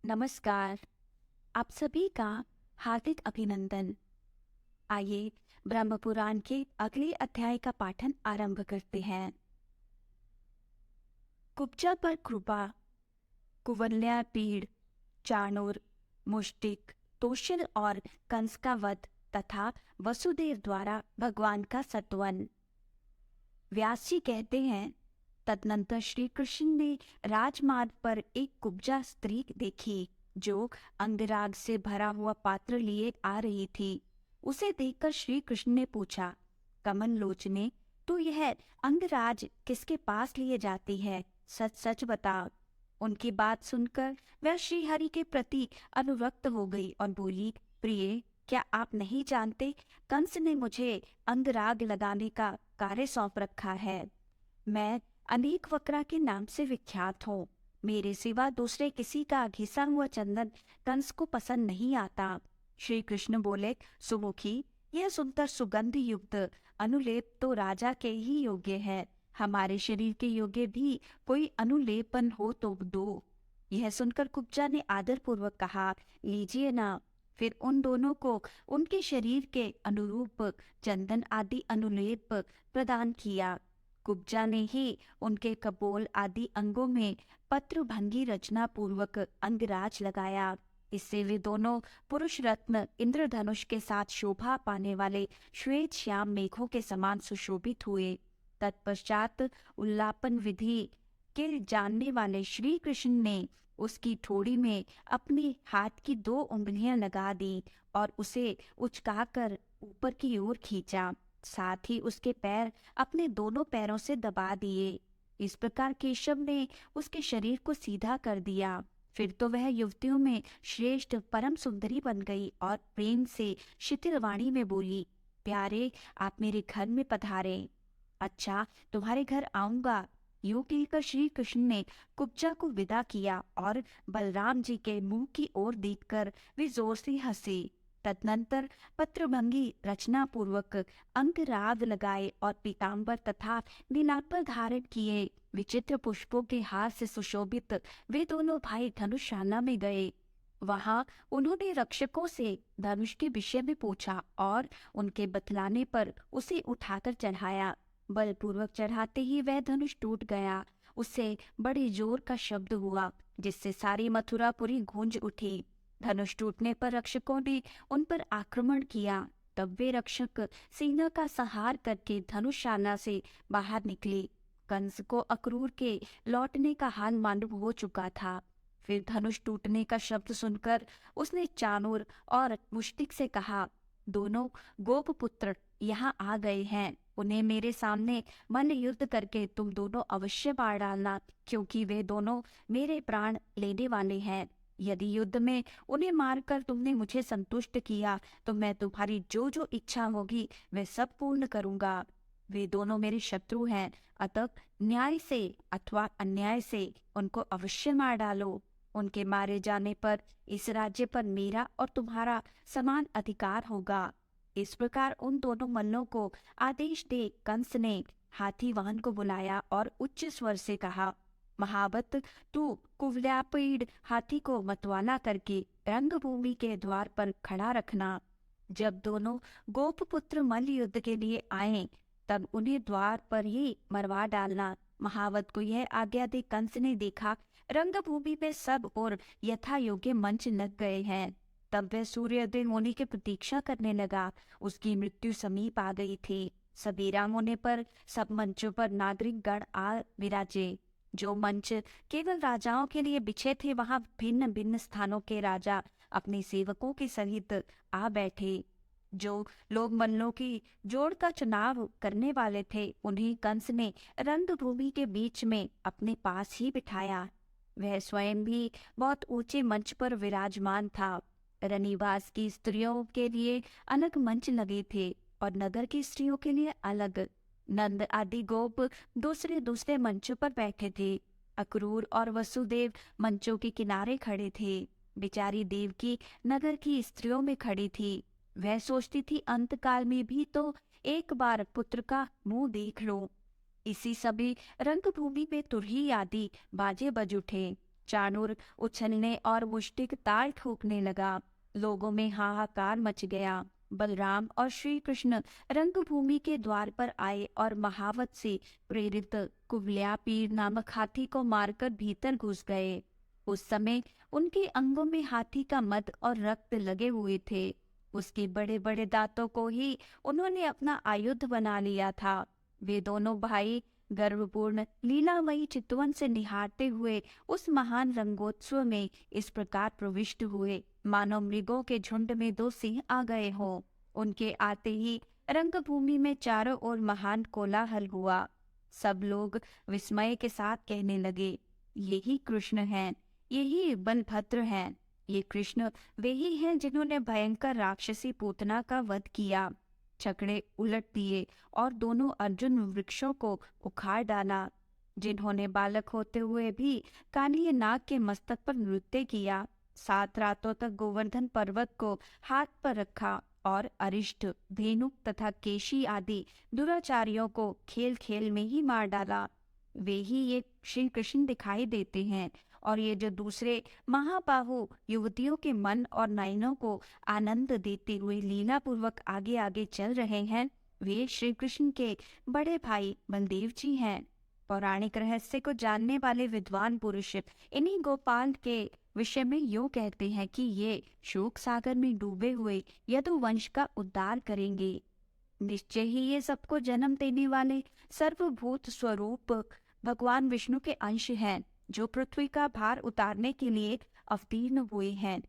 नमस्कार। आप सभी का हार्दिक अभिनंदन। आइए ब्रह्म पुराण के अगले अध्याय का पाठन आरंभ करते हैं। कुब्जा पर कृपा। कुवलया पीड़, चाणूर, मुष्टिक, तोषिल और कंस का वध तथा वसुदेव द्वारा भगवान का सत्वन। व्यास जी कहते हैं, तदनंतर श्री कृष्ण ने राजमार्ग पर एक कुब्जा स्त्री देखी जो अंगराग से भरा हुआ पात्र लिए आ रही थी। उसे देखकर श्री कृष्ण ने पूछा, कमल लोचने, तू यह अंगराज किसके पास लिए जाती है? सच सच बता। उनकी बात सुनकर वह श्री हरि के प्रति अनुरक्त हो गई और बोली, प्रिय, क्या आप नहीं जानते, कंस ने मुझे अंगराग लगाने का कार्य सौंप रखा है। मैं अनेक वक्रा के नाम से विख्यात हूँ। मेरे सिवा दूसरे किसी का घिसा हुआ चंदन कंस को पसंद नहीं आता। श्री कृष्ण बोले, सुमुखी, यह सुंदर सुगंध युक्त अनुलेप तो राजा के ही योग्य है। हमारे शरीर के योग्य भी कोई अनुलेपन हो तो दो। यह सुनकर कुब्जा ने आदर पूर्वक कहा, लीजिए ना। फिर उन दोनों को उनके शरीर के अनुरूप चंदन आदि अनुलेप प्रदान किया। कुब्जा ने ही उनके कपोल आदि अंगों में पत्र भंगी रचना पूर्वक अंगराज लगाया। इससे वे दोनों पुरुष रत्न इंद्रधनुष के साथ शोभा पाने वाले श्वेत श्याम मेघों के समान सुशोभित हुए। तत्पश्चात उल्लापन विधि के जानने वाले श्री कृष्ण ने उसकी ठोड़ी में अपने हाथ की 2 उंगलियां लगा दी और उसे उचकाकर ऊपर की ओर खींचा। साथ ही उसके पैर अपने दोनों पैरों से दबा दिए। इस प्रकार केशव ने उसके शरीर को सीधा कर दिया। फिर तो वह युवतियों में श्रेष्ठ परम सुंदरी बन गई और प्रेम से शिथिल वाणी में बोली, प्यारे, आप मेरे घर में पधारे। अच्छा, तुम्हारे घर आऊंगा। यूं कहकर श्री कृष्ण ने कुब्जा को विदा किया और बलराम जी के मुंह की ओर देखकर वे जोर से हंसे। तदनंतर पत्रभंगी रचना पूर्वक अंगराग लगाए और पीतांबर तथा नीलांबर धारण किए विचित्र पुष्पों के हार से सुशोभित वे दोनों भाई धनुषाना में गए। वहां उन्होंने रक्षकों से धनुष के विषय में पूछा और उनके बतलाने पर उसे उठाकर चढ़ाया। बलपूर्वक चढ़ाते ही वह धनुष टूट गया। उससे बड़े जोर का शब्द हुआ जिससे सारी मथुरापुरी गूंज उठी। धनुष टूटने पर रक्षकों ने उन पर आक्रमण किया। तब वे रक्षक सेना का संहार करके धनुषाना से बाहर निकले। कंस को अक्रूर के लौटने का हाल मालूम हो चुका था। फिर धनुष टूटने का शब्द सुनकर उसने चाणूर और मुष्टिक से कहा, दोनों गोपपुत्र यहाँ आ गए हैं। उन्हें मेरे सामने मल्ल युद्ध करके तुम दोनों अवश्य मार डालना, क्योंकि वे दोनों मेरे प्राण लेने वाले हैं। यदि युद्ध में उन्हें मारकर तुमने मुझे संतुष्ट किया तो मैं तुम्हारी जो जो इच्छा होगी वह सब पूर्ण करूंगा। वे दोनों मेरे शत्रु हैं, अतः न्याय से अथवा अन्याय से उनको अवश्य मार डालो। उनके मारे जाने पर इस राज्य पर मेरा और तुम्हारा समान अधिकार होगा। इस प्रकार उन दोनों मल्लों को आदेश दे कंस ने हाथी वाहन को बुलाया और उच्च स्वर से कहा, महावत, तू कुवलयापीड़ हाथी को मतवाला करके रंगभूमि के द्वार पर खड़ा रखना। जब दोनों गोपपुत्र मल्ल युद्ध के लिए आए तब उन्हें द्वार पर ही मरवा डालना। महावत को यह आज्ञा दे कंस ने देखा रंगभूमि में सब और यथा योग्य मंच लग गए हैं। तब वह सूर्योदय होने की प्रतीक्षा करने लगा। उसकी मृत्यु समीप आ गई थी। सबेरा होने पर सब मंचों पर नागरिक गण आ विराजे। जो मंच केवल राजाओं के लिए बिछे थे वहां भिन्न भिन्न स्थानों के राजा अपने सेवकों के सहित आ बैठे। जो लोग मल्लों की जोड़ का चुनाव करने वाले थे उन्हें कंस ने रंगभूमि के बीच में अपने पास ही बिठाया। वह स्वयं भी बहुत ऊंचे मंच पर विराजमान था। रनिवास की स्त्रियों के लिए अलग मंच लगे थे और नगर की स्त्रियों के लिए अलग। नंद आदि गोप दूसरे दूसरे मंचों पर बैठे थे। अक्रूर और वसुदेव मंचों के किनारे खड़े थे। बेचारी देवकी नगर की स्त्रियों में खड़ी थी। वह सोचती थी अंतकाल में भी तो एक बार पुत्र का मुंह देख लो। इसी सभी रंगभूमि में तुरही आदि बाजे बज उठे। चाणूर उछलने और मुष्टिक ताल ठोकने लगा। लोगों में हाहाकार मच गया। बलराम और श्री कृष्ण रंगभूमि के द्वार पर आए और महावत से प्रेरित कुवलयापीड़ नामक हाथी को मारकर भीतर घुस गए। उस समय उनके अंगों में हाथी का मद और रक्त लगे हुए थे। उसके बड़े बड़े दांतों को ही उन्होंने अपना आयुध बना लिया था। वे दोनों भाई गर्वपूर्ण लीलामयी चितवन से निहारते हुए उस महान रंगोत्सव में इस प्रकार प्रविष्ट हुए मानो मृगों के झुंड में दो सिंह आ गए हों। उनके आते ही रंगभूमि में चारों ओर महान कोलाहल हुआ। सब लोग विस्मय के साथ कहने लगे, यही कृष्ण हैं, यही बलभद्र हैं। ये कृष्ण वे ही हैं जिन्होंने भयंकर राक्षसी पूतना का वध किया, छकड़े उलट दिए और दोनों अर्जुन वृक्षों को उखाड़ डाला, जिन्होंने बालक होते हुए भी काली नाग के मस्तक पर नृत्य किया, 7 रातों तक गोवर्धन पर्वत को हाथ पर रखा और अरिष्ट, धेनुक तथा केशी आदि दुराचारियों को खेल खेल में ही मार डाला। वे ही ये श्री कृष्ण दिखाई देते हैं। और ये जो दूसरे महाबाहु युवतियों के मन और नयनों को आनंद देते हुए लीला पूर्वक आगे आगे चल रहे हैं, वे श्री कृष्ण के बड़े भाई बलदेव जी हैं। पौराणिक रहस्य को जानने वाले विद्वान पुरुष इन्हीं गोपाल के विषय में यूं कहते हैं कि ये शोक सागर में डूबे हुए यदुवंश का उद्धार करेंगे। निश्चय ही ये सबको जन्म देने वाले सर्वभूत स्वरूप भगवान विष्णु के अंश हैं, जो पृथ्वी का भार उतारने के लिए अवतीर्ण हुए हैं।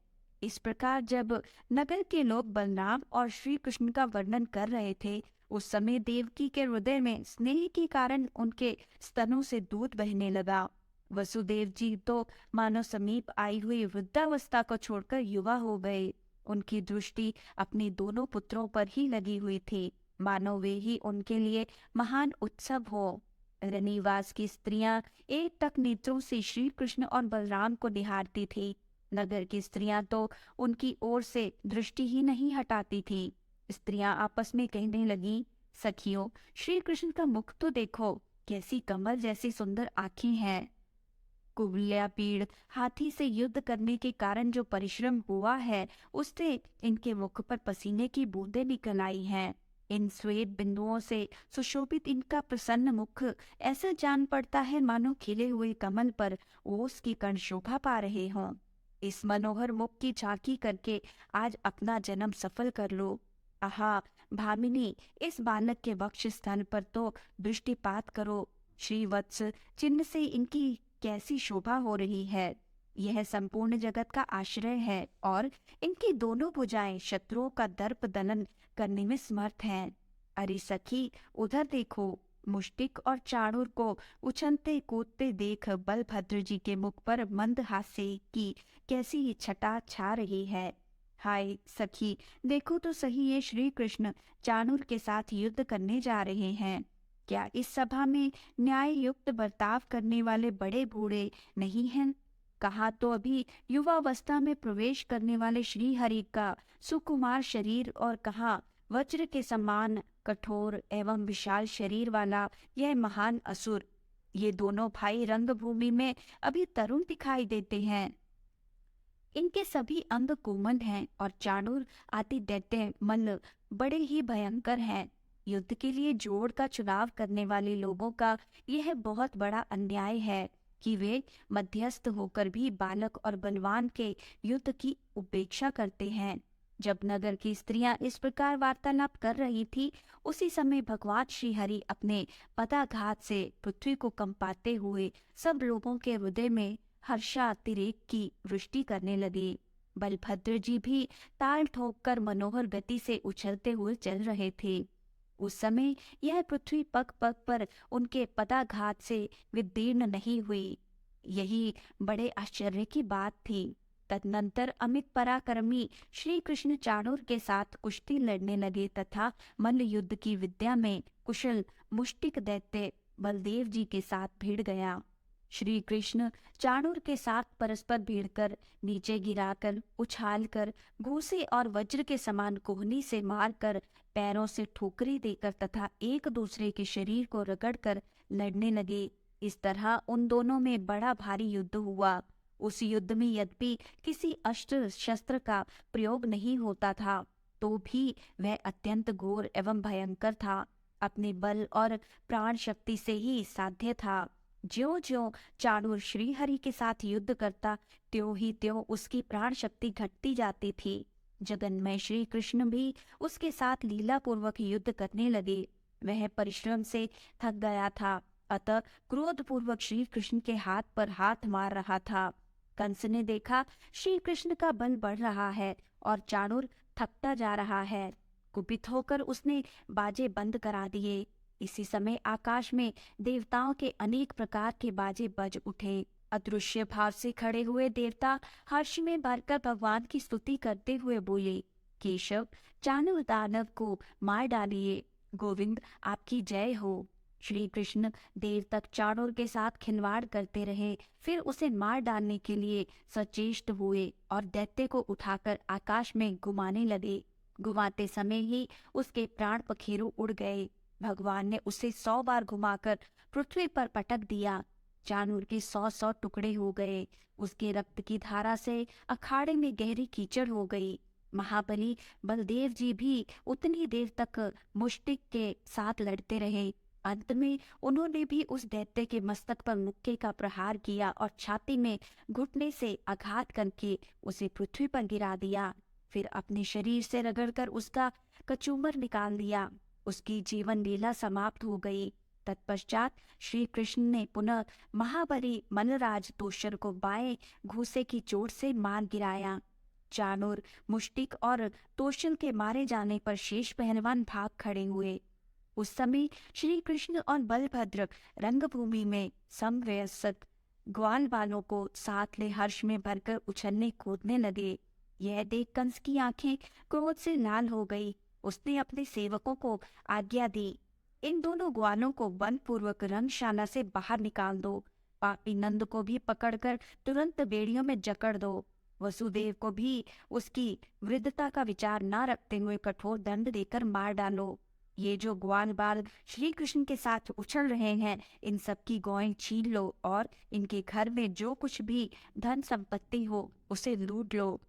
इस प्रकार जब नगर के लोग बलराम और श्री कृष्ण का वर्णन कर रहे थे, उस समय देवकी के हृदय में स्नेह के कारण उनके स्तनों से दूध बहने लगा। वसुदेव जी तो मानो समीप आई हुई वृद्धावस्था को छोड़कर युवा हो गए। उनकी दृष्टि अपने दोनों पुत्रों पर ही लगी हुई थी, मानो वे ही उनके लिए महान उत्सव हो। रनिवास की स्त्रियां एक टक नेत्रों से श्री कृष्ण और बलराम को निहारती थी। नगर की स्त्रियां तो उनकी ओर से दृष्टि ही नहीं हटाती थी। स्त्रियां आपस में कहने लगी, सखियों, श्री कृष्ण का मुख तो देखो, कैसी कमल जैसी सुंदर आंखें हैं। कुवलयापीड़ हाथी से युद्ध करने के कारण जो परिश्रम हुआ है, उससे इनके मुख पर पसीने की बूंदें निकल आई हैं। इन श्वेत बिंदुओं से सुशोभित इनका प्रसन्न मुख ऐसा जान पड़ता है मानो खिले हुए कमल पर ओस की कण शोभा पा रहे हों। इस मनोहर मुख की झांकी करके आज अपना जन्म सफल कर लो। आहा भामिनी, इस बालक के वक्ष स्थान पर तो दृष्टिपात करो। श्रीवत्स चिन्ह से इनकी कैसी शोभा हो रही है। यह संपूर्ण जगत का आश्रय है और इनकी दोनों भुजाएं शत्रुओं का दर्प दलन करने में समर्थ हैं। अरे सखी, उधर देखो, मुष्टिक और चाणूर को उछलते कूदते देख बलभद्र जी के मुख पर मंद हास्य की कैसी छटा छा रही है। हाय सखी, देखो तो सही, ये श्री कृष्ण चाणूर के साथ युद्ध करने जा रहे हैं। क्या इस सभा में न्याय युक्त बर्ताव करने वाले बड़े बूढ़े नहीं हैं? कहा तो अभी युवावस्था में प्रवेश करने वाले श्री हरि का सुकुमार शरीर, और कहा वज्र के समान कठोर एवं विशाल शरीर वाला यह महान असुर। ये दोनों भाई रंगभूमि में अभी तरुण दिखाई देते हैं। इनके सभी अंग कोमल हैं और चाणूर आदि दैत्य मल्ल बड़े ही भयंकर हैं। युद्ध के लिए जोड़ का चुनाव करने वाले लोगों का यह बहुत बड़ा अन्याय है कि वे मध्यस्थ होकर भी बालक और बलवान के युद्ध की उपेक्षा करते हैं। जब नगर की स्त्रियां इस प्रकार वार्तालाप कर रही थी, उसी समय भगवान श्री हरि अपने पदाघात से पृथ्वी को कंपाते हुए सब लोगों के हृदय में हर्षातिरेक की वृष्टि करने लगे। बलभद्र जी भी ताल ठोककर मनोहर गति से उछलते हुए चल रहे थे। उस समय यह पृथ्वी पग पग पर उनके पदाघात से विदीर्ण नहीं हुई। यही बड़े आश्चर्य की बात थी। तदनंतर अमित पराक्रमी श्री कृष्ण चाणूर के साथ कुश्ती लड़ने लगे तथा मल्ल युद्ध की विद्या में कुशल मुष्टिक दैत्य बलदेव जी के साथ भिड़ गया। श्री कृष्ण चाणूर के साथ परस्पर भिड़कर, नीचे गिराकर, उछालकर, घूसे और वज्र के समान कोहनी से मारकर, पैरों से ठोकरी देकर तथा एक दूसरे के शरीर को रगड़कर लड़ने लगे। इस तरह उन दोनों में बड़ा भारी युद्ध हुआ। उस युद्ध में यद्यपि किसी अस्त्र शस्त्र का प्रयोग नहीं होता था, तो भी वह अत्यंत घोर एवं भयंकर था। अपने बल और प्राण शक्ति से ही साध्य था। ज्यों ज्यों चाणूर श्रीहरि के साथ युद्ध करता, त्यों ही त्यों उसकी प्राण शक्ति घटती जाती थी। जगन्मय श्री कृष्ण भी उसके साथ लीला पूर्वक युद्ध करने लगे। वह परिश्रम से थक गया था, अतः क्रोध पूर्वक श्री कृष्ण के हाथ पर हाथ मार रहा था। कंस ने देखा श्री कृष्ण का बल बढ़ रहा है और चाणूर थकता जा रहा है। कुपित होकर उसने बाजे बंद करा दिए। इसी समय आकाश में देवताओं के अनेक प्रकार के बाजे बज उठे। अदृश्य भाव से खड़े हुए देवता हर्ष में भरकर भगवान की स्तुति करते हुए बोले, केशव, चाणूर दानव को मार डालिए। गोविंद, आपकी जय हो। श्री कृष्ण देर तक चाणूर के साथ खिलवाड़ करते रहे, फिर उसे मार डालने के लिए सचेष्ट हुए और दैत्य को उठाकर आकाश में घुमाने लगे। घुमाते समय ही उसके प्राण पखेरु उड़ गए। भगवान ने उसे 100 बार घुमाकर पृथ्वी पर पटक दिया। चाणूर के 100 टुकड़े हो गए। उसके रक्त की धारा से अखाड़े में गहरी कीचड़ हो गई। महाबली बलदेव जी भी उतनी देर तक मुष्टिक के साथ लड़ते रहे। अंत में उन्होंने भी उस दैत्य के मस्तक पर मुक्के का प्रहार किया और छाती में घुटने से आघात करके उसे पृथ्वी पर गिरा दिया। फिर अपने शरीर से रगड़कर उसका कचूमर निकाल दिया। उसकी जीवन लीला समाप्त हो गई। तत्पश्चात श्री कृष्ण ने पुनः महाबली मनराज तोषर को बाएं घूसे की चोट से मार गिराया। चाणूर, मुष्टिक और तोषर के मारे जाने पर शेष पहलवान भाग खड़े हुए। उस समय श्री कृष्ण और बलभद्र रंगभूमि में समवयस्क ग्वाल बालों को साथ ले हर्ष में भरकर उछलने कूदने लगे। यह देख कंस की आंखें क्रोध से लाल हो गई। उसने अपने सेवकों को आज्ञा दी, इन दोनों ग्वालों को बलपूर्वक रंगशाला से बाहर निकाल दो। पापी नंद को भी पकड़कर तुरंत बेड़ियों में जकड़ दो। वसुदेव को भी उसकी वृद्धता का विचार न रखते हुए कठोर दंड देकर मार डालो। ये जो ग्वाल बाल श्री कृष्ण के साथ उछल रहे हैं, इन सब की गौएं छीन लो और इनके घर में जो कुछ भी धन संपत्ति हो उसे लूट लो।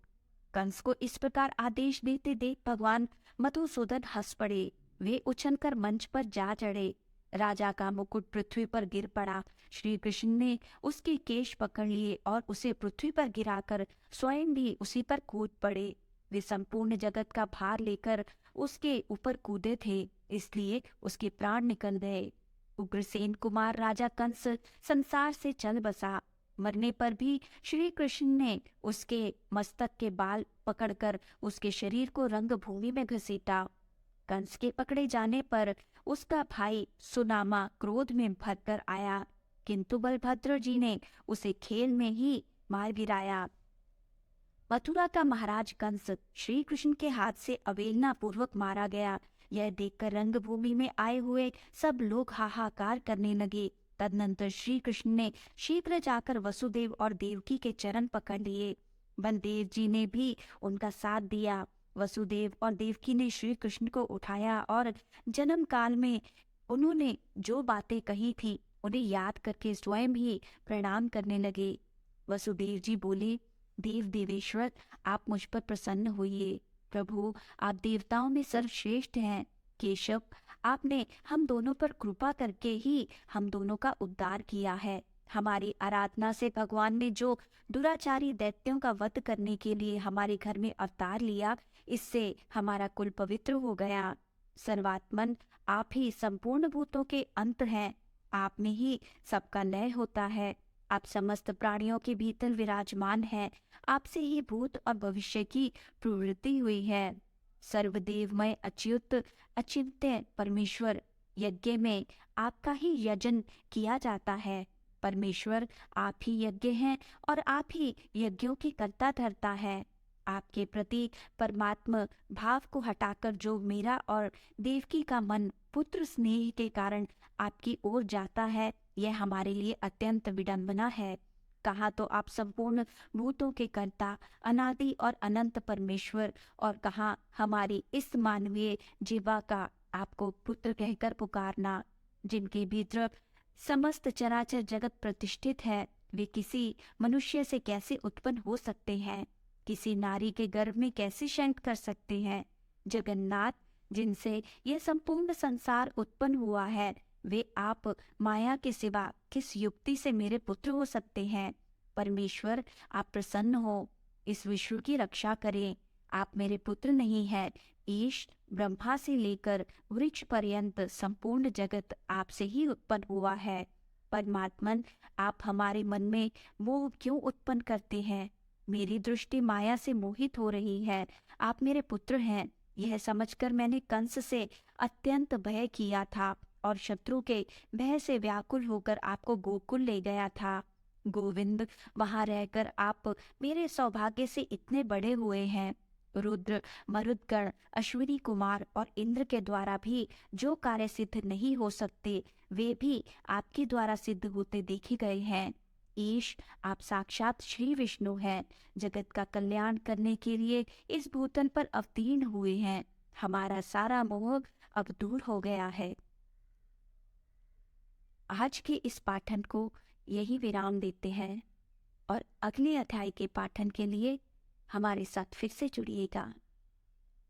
कंस को इस प्रकार आदेश देते देख भगवान मधुसूदन हंस पड़े। वे उछलकर मंच पर जा चढ़े। राजा का मुकुट पृथ्वी पर गिर पड़ा। श्री कृष्ण ने उसके केश पकड़ लिए और उसे पृथ्वी पर गिराकर स्वयं भी उसी पर कूद पड़े। वे संपूर्ण जगत का भार लेकर उसके ऊपर कूदे थे, इसलिए उसके प्राण निकल गए। उग्रसेन कुमार राजा कंस संसार से चल बसा। मरने पर भी श्री कृष्ण ने उसके मस्तक के बाल पकड़कर उसके शरीर को रंगभूमि में घसीटा। कंस के पकड़े जाने पर उसका भाई सुनामा क्रोध में भरकर आया, किंतु बलभद्र जी ने उसे खेल में ही मार गिराया। मथुरा का महाराज कंस श्री कृष्ण के हाथ से अवेलना पूर्वक मारा गया। यह देखकर रंगभूमि में आए हुए सब लोग हाहाकार करने लगे। तदनंतर श्री कृष्ण ने शीघ्र जाकर वसुदेव और देवकी के चरण पकड़ लिए। बलदेव जी ने भी उनका साथ दिया। वसुदेव और देवकी ने श्री कृष्ण को उठाया और जन्म काल में उन्होंने जो बातें कही थी उन्हें याद करके स्वयं ही प्रणाम करने लगे। वसुदेव जी बोले, देव देवेश्वर, आप मुझ पर प्रसन्न होइए। प्रभु, आप देवताओं में सर्वश्रेष्ठ हैं। केशव, आपने हम दोनों पर कृपा करके ही हम दोनों का उद्धार किया है। हमारी आराधना से भगवान ने जो दुराचारी दैत्यों का वध करने के लिए हमारे घर में अवतार लिया, इससे हमारा कुल पवित्र हो गया। सर्वात्मन, आप ही संपूर्ण भूतों के अंत हैं। आप में ही सबका लय होता है। आप समस्त प्राणियों के भीतर विराजमान हैं। आपसे ही भूत और भविष्य की प्रवृत्ति हुई है। सर्वदेवमय अच्युत अचिंत्य परमेश्वर, यज्ञ में आपका ही यजन किया जाता है। परमेश्वर, आप ही यज्ञ हैं और आप ही यज्ञों की कर्ता धर्ता है। आपके प्रति परमात्मा भाव को हटाकर जो मेरा और देवकी का मन पुत्र स्नेह के कारण आपकी ओर जाता है, यह हमारे लिए अत्यंत विडंबना है। कहाँ तो आप संपूर्ण भूतों के कर्ता, अनादि और अनंत परमेश्वर, और कहाँ हमारी इस मानवीय जीवा का आपको पुत्र कहकर पुकारना। जिनके भीतर समस्त चराचर जगत प्रतिष्ठित है, वे किसी मनुष्य से कैसे उत्पन्न हो सकते हैं, किसी नारी के गर्भ में कैसे शयन कर सकते हैं। जगन्नाथ, जिनसे यह संपूर्ण संसार उत्पन्न हुआ है, वे आप माया के सिवा किस युक्ति से मेरे पुत्र हो सकते हैं। परमेश्वर, आप प्रसन्न हो, इस विश्व की रक्षा करें। आप मेरे पुत्र नहीं हैं। ईश, ब्रह्मा से लेकर वृक्ष पर्यंत संपूर्ण जगत आपसे ही उत्पन्न हुआ है। परमात्मन, आप हमारे मन में मोह क्यों उत्पन्न करते हैं। मेरी दृष्टि माया से मोहित हो रही है। आप मेरे पुत्र हैं, यह समझकर मैंने कंस से अत्यंत भय किया था और शत्रु के भय से व्याकुल होकर आपको गोकुल ले गया था। गोविंद, वहां रहकर आप मेरे सौभाग्य से इतने बड़े हुए हैं। रुद्र, मरुदगण, अश्विनी कुमार और इंद्र के द्वारा भी जो कार्य सिद्ध नहीं हो सकते, वे भी आपके द्वारा सिद्ध होते देखे गए हैं। ईश, आप साक्षात श्री विष्णु हैं, जगत का कल्याण करने के लिए इस भूतल पर अवतीर्ण हुए हैं। हमारा सारा मोह अब दूर हो गया है। आज के इस पाठन को यही विराम देते हैं और अगले अध्याय के पाठन के लिए हमारे साथ फिर से जुड़िएगा।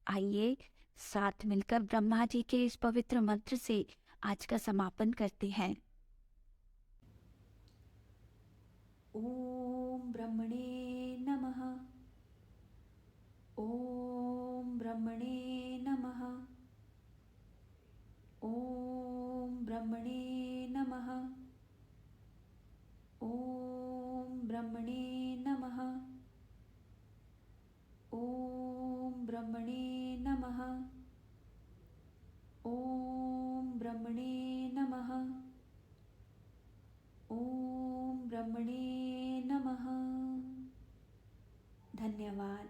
आइए साथ मिलकर ब्रह्मा जी के इस पवित्र मंत्र से आज का समापन करते हैं। ओम ब्रह्मणे नमः। ओम ब्रह्मणे नमः। ओम ब्रह्मणे नमः। ओम ब्रह्मणे नमः। ओम ब्रह्मणे नमः। ओम ब्रह्मणे नमः। ओम ब्रह्मणे नमः। धन्यवाद।